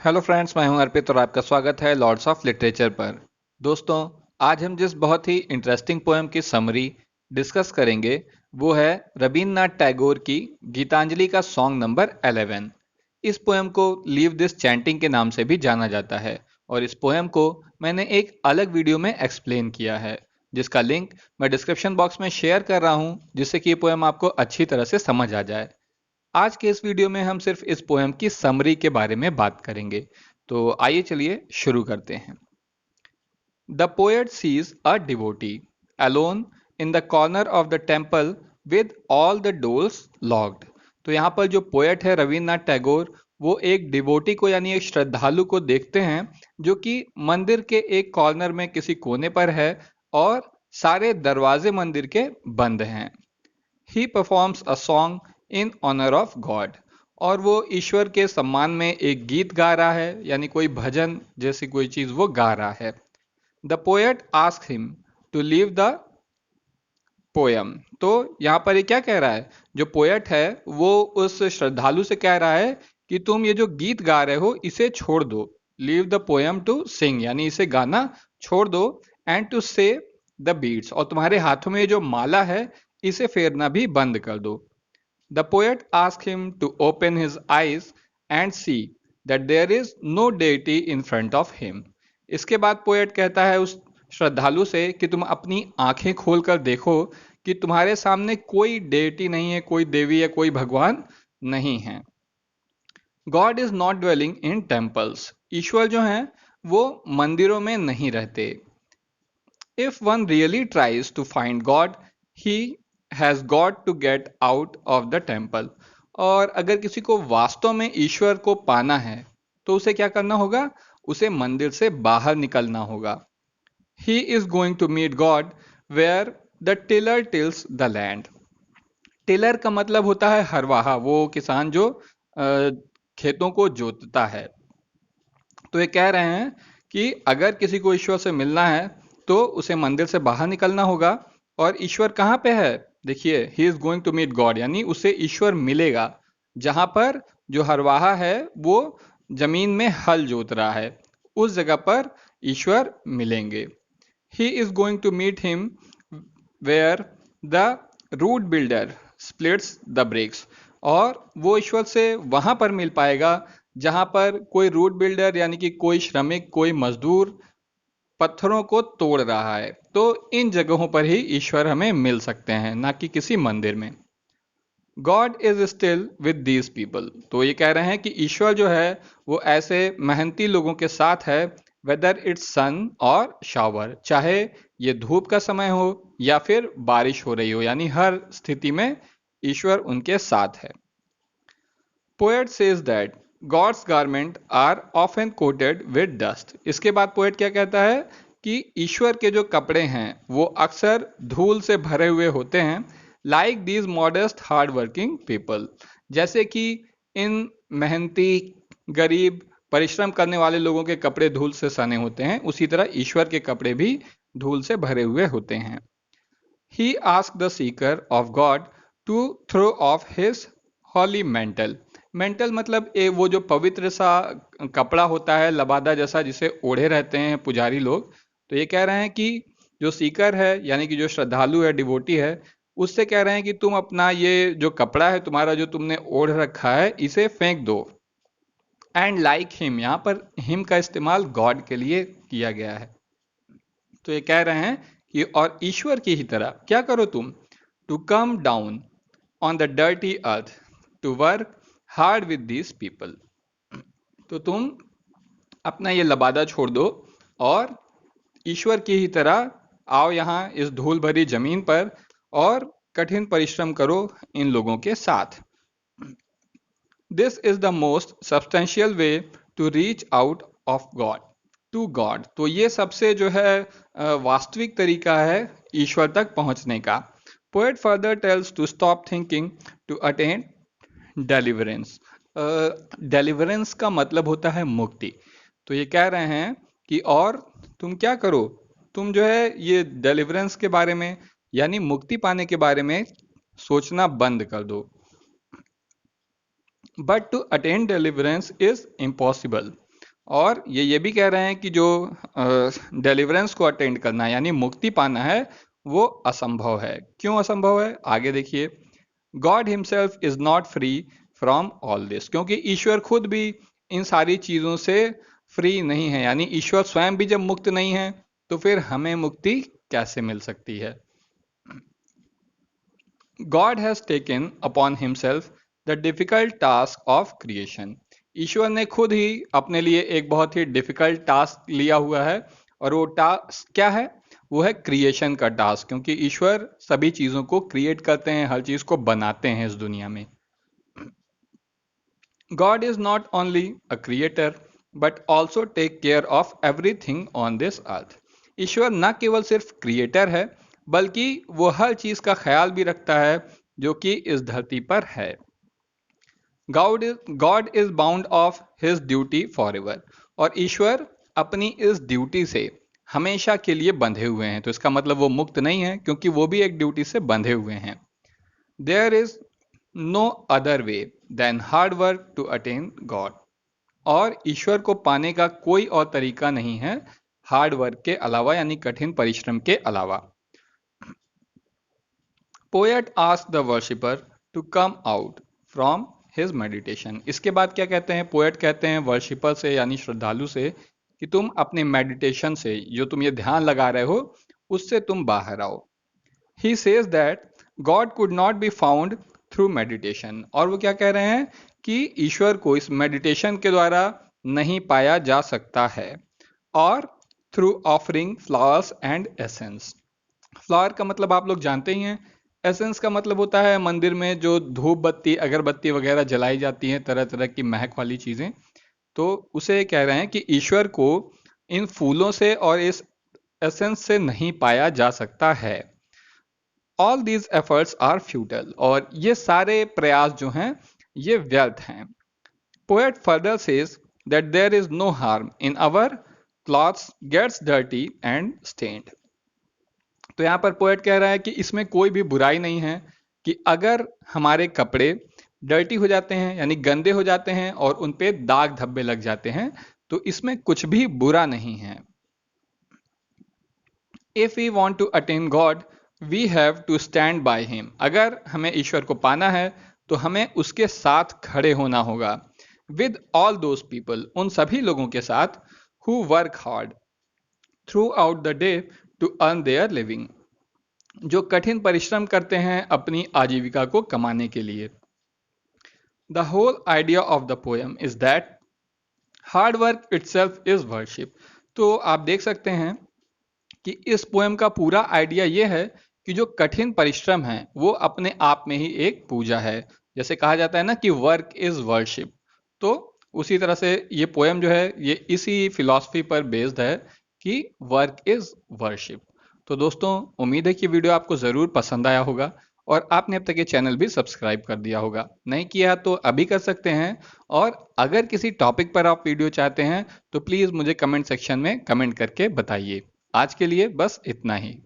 Hello friends, मैं हूं अर्पित और आपका स्वागत है लॉर्ड्स ऑफ लिटरेचर पर। दोस्तों, आज हम जिस बहुत ही इंटरेस्टिंग पोएम की समरी डिस्कस करेंगे वो है रविन्द्रनाथ टैगोर की गीतांजलि का सॉन्ग नंबर 11। इस पोएम को लीव दिस चैंटिंग के नाम से भी जाना जाता है और इस पोएम को मैंने एक अलग वीडियो में एक्सप्लेन किया है जिसका लिंक मैं डिस्क्रिप्शन बॉक्स में शेयर कर रहा हूं, जिससे कि ये पोएम आपको अच्छी तरह से समझ आ जाए। आज के इस वीडियो में हम सिर्फ इस पोएम की समरी के बारे में बात करेंगे। तो आइए चलिए शुरू करते हैं। The poet sees a devotee alone in the corner of the temple with all the doors locked. तो यहाँ पर जो पोएट है रविन्द्रनाथ टैगोर, वो एक डिवोटी को यानी एक श्रद्धालु को देखते हैं जो कि मंदिर के एक कॉर्नर में किसी कोने पर है और सारे दरवाजे मंदिर के बंद हैं। He performs a song in honour of God. और वो ईश्वर के सम्मान में एक गीत गा रहा है, यानी कोई भजन जैसी कोई चीज वो गा रहा है। The poet ask him to leave the poem. तो यहाँ पर ये क्या कह रहा है, जो पोएट है वो उस श्रद्धालु से कह रहा है कि तुम ये जो गीत गा रहे हो इसे छोड़ दो। Leave the poem to sing, यानी इसे गाना छोड़ दो। And to say the beats, और तुम्हारे हाथों में ये जो माला है इसे फेरना भी बंद कर दो। The poet ask him to open his eyes and see that there is no deity in front of him. इसके बाद पोएट कहता है उस श्रद्धालु से कि तुम अपनी आंखें खोलकर देखो कि तुम्हारे सामने कोई डेटी नहीं है, कोई देवी या कोई भगवान नहीं है। God is not dwelling in temples. ईश्वर जो है वो मंदिरों में नहीं रहते। If one really tries to find God, he has got to get out of the temple. और अगर किसी को वास्तव में ईश्वर को पाना है तो उसे क्या करना होगा, उसे मंदिर से बाहर निकलना होगा। He is going to meet God where the tiller tills the land. Tiller का मतलब होता है हरवाहा, वो किसान जो खेतों को जोतता है। तो ये कह रहे हैं कि अगर किसी को ईश्वर से मिलना है तो उसे मंदिर से बाहर निकलना होगा। और ईश्वर कहाँ पे है, देखिए, he is going to meet God, यानी उसे ईश्वर मिलेगा जहां पर जो हरवाहा है वो जमीन में हल जोत रहा है, उस जगह पर ईश्वर मिलेंगे। He is going to meet him where the road builder splits the bricks. और वो ईश्वर से वहां पर मिल पाएगा जहां पर कोई रूट बिल्डर यानी कि कोई श्रमिक, कोई मजदूर पत्थरों को तोड़ रहा है। तो इन जगहों पर ही ईश्वर हमें मिल सकते हैं, ना कि किसी मंदिर में। God is still with these people. तो ये कह रहे हैं कि ईश्वर जो है वो ऐसे मेहनती लोगों के साथ है, वेदर इट्स सन और शावर, चाहे ये धूप का समय हो या फिर बारिश हो रही हो, यानी हर स्थिति में ईश्वर उनके साथ है। Poet says that God's garment are often coated with dust. इसके बाद पोएट क्या कहता है कि ईश्वर के जो कपड़े हैं वो अक्सर धूल से भरे हुए होते हैं। Like these modest hard working people, जैसे कि इन मेहनती गरीब परिश्रम करने वाले लोगों के कपड़े धूल से सने होते हैं, उसी तरह ईश्वर के कपड़े भी धूल से भरे हुए होते हैं। He ask the seeker of God to throw off his holy mantle. Mantle मतलब वो जो पवित्र सा कपड़ा होता है लबादा जैसा, जिसे ओढ़े रहते हैं पुजारी लोग। तो ये कह रहे हैं कि जो सीकर है यानी कि जो श्रद्धालु है, डिवोटी है, उससे कह रहे हैं कि तुम अपना ये जो कपड़ा है तुम्हारा जो तुमने ओढ़ रखा है इसे फेंक दो। एंड लाइक हिम, यहाँ पर हिम का इस्तेमाल गॉड के लिए किया गया है। तो ये कह रहे हैं कि और ईश्वर की ही तरह क्या करो तुम, to come down on the dirty earth to work hard with these people. तो तुम अपना ये लबादा छोड़ दो और ईश्वर की ही तरह आओ यहाँ इस धूल भरी जमीन पर और कठिन परिश्रम करो इन लोगों के साथ। This is the most substantial way to reach out of God to God. तो ये सबसे जो है वास्तविक तरीका है ईश्वर तक पहुंचने का। Poet further tells to stop thinking to attain deliverance. Deliverance का मतलब होता है मुक्ति। तो ये कह रहे हैं कि और तुम क्या करो, तुम जो है ये डेलिवरेंस के बारे में यानी मुक्ति पाने के बारे में सोचना बंद कर दो। But to attain deliverance is impossible. और ये भी कह रहे हैं कि जो डिलीवरेंस को अटेंड करना यानी मुक्ति पाना है वो असंभव है। क्यों असंभव है, आगे देखिए। God himself is not free from all this, क्योंकि ईश्वर खुद भी इन सारी चीजों से फ्री नहीं है, यानी ईश्वर स्वयं भी जब मुक्त नहीं है तो फिर हमें मुक्ति कैसे मिल सकती है। God has taken upon himself the difficult task of creation. ईश्वर ने खुद ही अपने लिए एक बहुत ही डिफिकल्ट टास्क लिया हुआ है, और वो टास्क क्या है, वो है क्रिएशन का टास्क, क्योंकि ईश्वर सभी चीजों को क्रिएट करते हैं, हर चीज को बनाते हैं इस दुनिया में। God is not only a creator but also take care of everything on this earth. ईश्वर न केवल सिर्फ क्रिएटर है बल्कि वो हर चीज का ख्याल भी रखता है जो कि इस धरती पर है। God is bound of his duty forever. और ईश्वर अपनी इस ड्यूटी से हमेशा के लिए बंधे हुए हैं, तो इसका मतलब वो मुक्त नहीं है, क्योंकि वो भी एक ड्यूटी से बंधे हुए हैं। There is no other way than hard work to attain God. और ईश्वर को पाने का कोई और तरीका नहीं है हार्ड वर्क के अलावा, यानी कठिन परिश्रम के अलावा। Poet ask the worshipper to come out from his meditation. इसके बाद क्या कहते हैं, पोएट कहते हैं वर्शिपर से यानी श्रद्धालु से कि तुम अपने मेडिटेशन से, जो तुम ये ध्यान लगा रहे हो, उससे तुम बाहर आओ। He says that God could not be found through meditation. और वो क्या कह रहे हैं कि ईश्वर को इस मेडिटेशन के द्वारा नहीं पाया जा सकता है, और through offering flowers and essence. Flower का मतलब आप लोग जानते ही हैं, एसेंस का मतलब होता है मंदिर में जो धूप बत्ती अगरबत्ती वगैरह जलाई जाती हैं, तरह तरह की महक वाली चीजें, तो उसे कह रहे हैं कि ईश्वर को इन फूलों से और इस एसेंस से नहीं पाया जा सकता है। All these efforts are futile, और ये सारे प्रयास जो हैं ये व्यर्थ हैं। Poet further says that there is no harm in our clothes gets dirty and stained. तो यहां पर पोएट कह रहा है कि इसमें कोई भी बुराई नहीं है कि अगर हमारे कपड़े डर्टी हो जाते हैं यानी गंदे हो जाते हैं और उन पे दाग धब्बे लग जाते हैं, तो इसमें कुछ भी बुरा नहीं है। If we want to attain God we have to stand by him. अगर हमें ईश्वर को पाना है तो हमें उसके साथ खड़े होना होगा। विद ऑल दोज पीपल, उन सभी लोगों के साथ, who work hard throughout the day to earn their living, जो कठिन परिश्रम करते हैं अपनी आजीविका को कमाने के लिए। The whole idea of the poem is that hard work itself is worship. तो आप देख सकते हैं कि इस पोएम का पूरा आइडिया यह है कि जो कठिन परिश्रम है वो अपने आप में ही एक पूजा है। जैसे कहा जाता है ना कि वर्क इज वर्शिप, तो उसी तरह से ये पोएम जो है ये इसी फिलॉसफी पर बेस्ड है कि वर्क इज वर्शिप। तो दोस्तों, उम्मीद है कि वीडियो आपको ज़रूर पसंद आया होगा और आपने अब तक ये चैनल भी सब्सक्राइब कर दिया होगा। नहीं किया तो अभी कर सकते हैं, और अगर किसी टॉपिक पर आप वीडियो चाहते हैं तो प्लीज़ मुझे कमेंट सेक्शन में कमेंट करके बताइए। आज के लिए बस इतना ही।